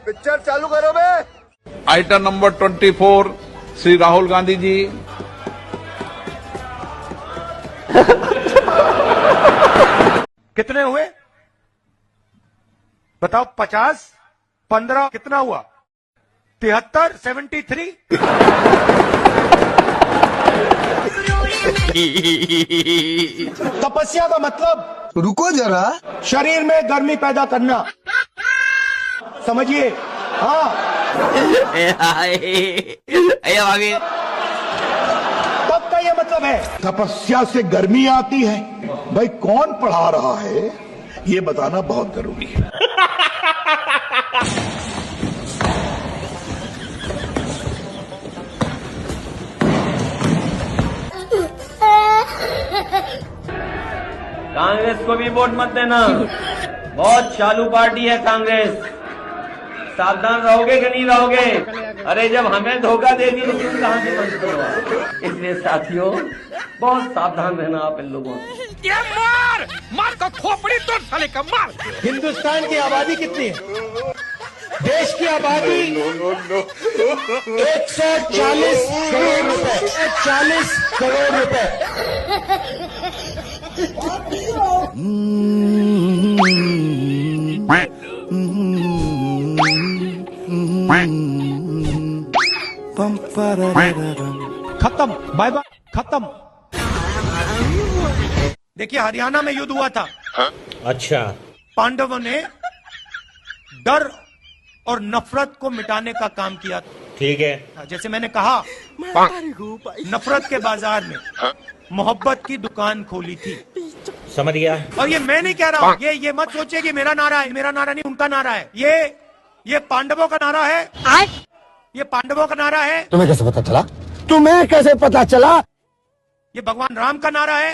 Picture चालू करो बे। Item number 24 Shri Rahul Gandhi ji. कितने हुए बताओ? 50, 15 कितना हुआ? 73, 73। तपस्या का मतलब रुको जरा, शरीर में गर्मी पैदा करना, समझिए। हाँ, तब का ये मतलब है। तपस्या से गर्मी आती है। भाई कौन पढ़ा रहा है ये बताना बहुत जरूरी है। कांग्रेस को भी वोट मत देना, बहुत चालू पार्टी है कांग्रेस। सावधान रहोगे कि नहीं रहोगे? अरे जब हमें धोखा दे दी तो तुम कहां से मंत्री हो? इसलिए साथियों बहुत सावधान रहना आप इन लोगों से। मार मार का खोपड़ी तोड़ साले का मार। हिंदुस्तान की आबादी कितनी है? देश की आबादी 140 करोड़ रुपए, 140 करोड़ रुपए। खत्म, बाय बाय, खत्म। देखिए हरियाणा में युद्ध हुआ था। अच्छा, पांडवों ने डर और नफरत को मिटाने का काम किया। ठीक है। जैसे मैंने कहा, नफरत के बाजार में मोहब्बत की दुकान खोली थी। समझ गया। और ये मैं नहीं कह रहा हूँ, ये मत सोचिए कि मेरा नारा है। मेरा नारा नहीं, उनका नारा है। ये पांडवों का नारा है। ये पांडवों का नारा है। तुम्हें कैसे पता चला? तुम्हें कैसे पता चला? ये भगवान राम का नारा है।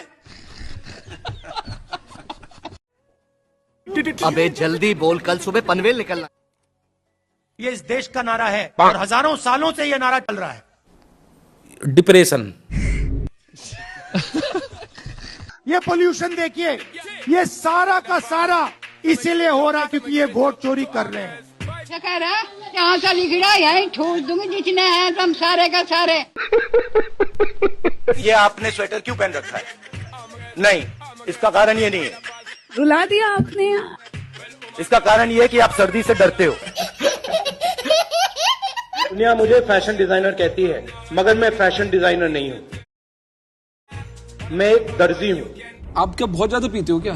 अबे जल्दी बोल, कल सुबह पनवेल निकलना। ये इस देश का नारा है और हजारों सालों से ये नारा चल रहा है। डिप्रेशन। ये पोल्यूशन देखिए, ये सारा का सारा इसीलिए हो रहा है क्योंकि ये वोट चोरी कर रहे हैं। यहाँ से लिख रहा है, ठोस दूंगी जितने हैं तुम सारे का सारे। ये आपने स्वेटर क्यों पहन रखा है? नहीं, इसका कारण ये नहीं है। रुला दिया आपने। इसका कारण ये है कि आप सर्दी से डरते हो। दुनिया मुझे फैशन डिजाइनर कहती है, मगर मैं फैशन डिजाइनर नहीं हूँ। मैं एक दर्जी हूँ। आप क्या बहुत ज्यादा पीते हो क्या?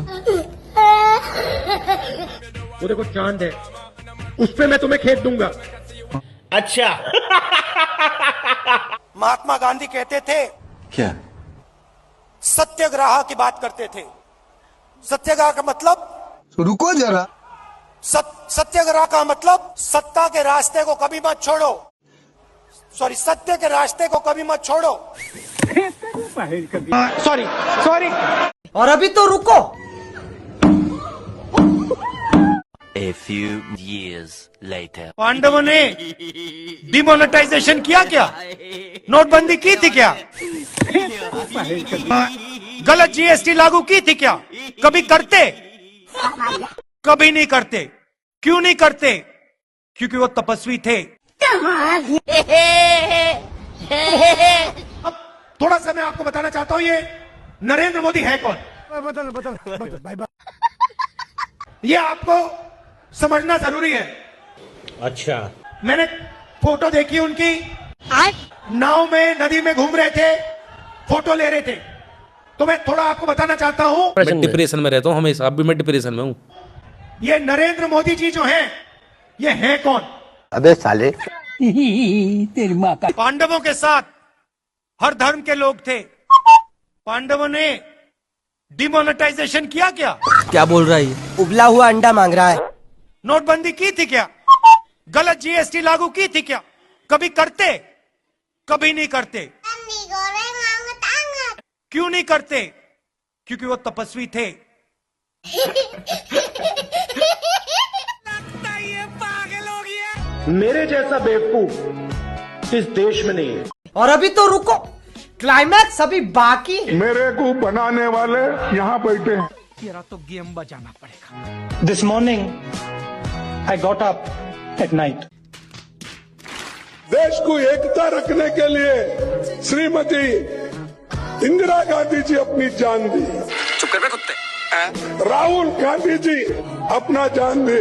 वो देखो चांद है, उस पे मैं तुम्हें खेत दूंगा। अच्छा। महात्मा गांधी कहते थे, क्या? सत्याग्रह की बात करते थे। सत्याग्रह का मतलब, रुको जरा, सत्याग्रह का मतलब सत्ता के रास्ते को कभी मत छोड़ो। सॉरी, सत्य के रास्ते को कभी मत छोड़ो। सॉरी। और अभी तो रुको। A few years later. पांडवों ने डिमोनेटाइजेशन किया क्या? नोटबंदी की थी क्या? गलत जीएसटी लागू की थी क्या? कभी करते? कभी नहीं करते। क्यों नहीं करते? क्योंकि वो तपस्वी थे। अब थोड़ा सा मैं आपको बताना चाहता हूं, ये नरेंद्र मोदी है कौन? बदल। ये आपको समझना जरूरी है। अच्छा। मैंने फोटो देखी उनकी, नाव में नदी में घूम रहे थे, फोटो ले रहे थे। तो मैं थोड़ा आपको बताना चाहता हूँ, मैं डिप्रेशन में रहता हूँ हमेशा। अब भी मैं डिप्रेशन में हूँ। ये नरेंद्र मोदी जी जो हैं, ये हैं कौन? अबे साले, तेरी माँ का। पांडवों के साथ हर धर्म के लोग थे। पांडवों ने डिमोनेटाइजेशन किया क्या? क्या बोल रहा है? उबला हुआ अंडा मांग रहा है। नोटबंदी की थी क्या? गलत जीएसटी लागू की थी क्या? कभी करते? कभी नहीं करते। क्यों नहीं करते? क्योंकि वो तपस्वी थे। मेरे जैसा बेवकूफ इस देश में नहीं है। और अभी तो रुको, क्लाइमैक्स अभी बाकी है। मेरे को बनाने वाले यहाँ बैठे हैं। तेरा तो गेम बजाना पड़ेगा। This morning I got up at night. देश को एकता रखने के लिए श्रीमती इंदिरा गांधी जी अपनी जान दी। चुप कर बे कुत्ते। राहुल गांधी जी अपना जान दे।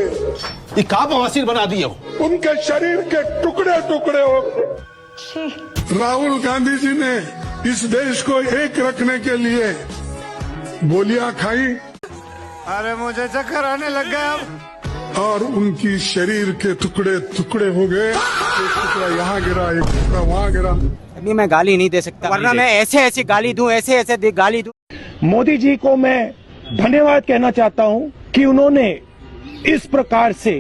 ये का बवासीर बना दिए हो। उनके शरीर के टुकड़े टुकड़े हो गए। राहुल गांधी जी ने इस देश को एक रखने के लिए गोलियां खाई। अरे मुझे चक्कर आने लग गया अब। और उनकी शरीर के टुकड़े टुकड़े हो गए। एक टुकड़ा यहाँ गिरा, एक टुकड़ा वहाँ गिरा। अभी मैं गाली नहीं दे सकता, वरना मैं ऐसे ऐसे गाली दूं, ऐसे ऐसे गाली दूं। मोदी जी को मैं धन्यवाद कहना चाहता हूं कि उन्होंने इस प्रकार से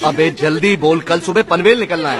अबे जल्दी बोल, कल सुबह पनवेल निकलना है।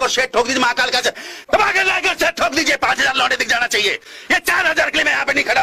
को शेट ठोक दीजिए महाकाल का दबा के शेट ठोक दीजिए। 5000 लौटे दिख जाना चाहिए। ये 4000 के लिए मैं यहाँ पे नहीं खड़ा।